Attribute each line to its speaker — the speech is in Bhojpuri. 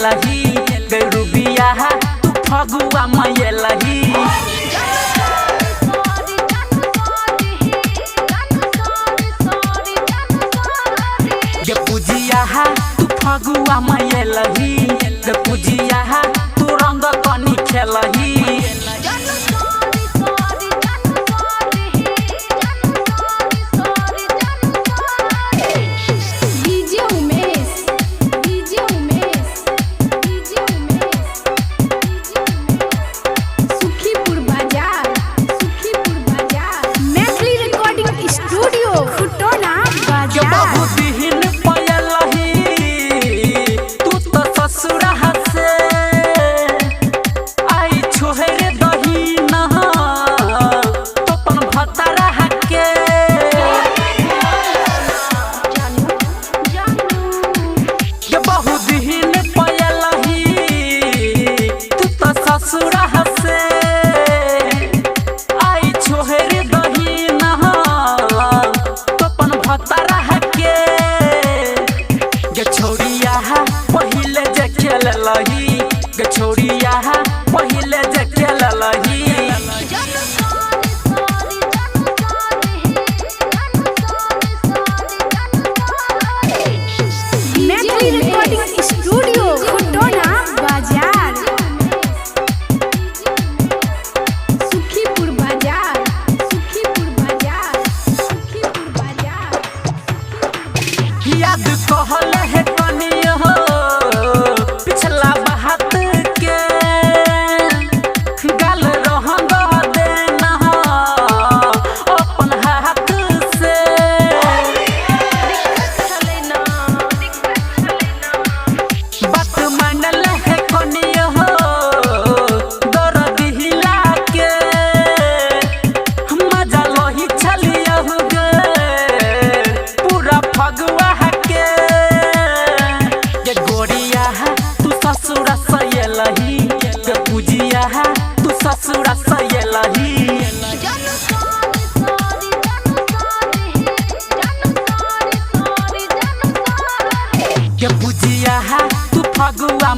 Speaker 1: लही गैरू बियाह तू फगुआ में लही गे पूजिया तू फगुआ में लही गे पूजिया तू रंग कनी खेलही छोड़िया पहिले जे खेलही
Speaker 2: मैथिली रिकॉर्डिंग स्टूडियो खुटोना बाजार सुखीपुर बाजार
Speaker 1: याद कहले है कनियो हो पिछला तू ससुरा सयलही के बुझिया तू फगुआ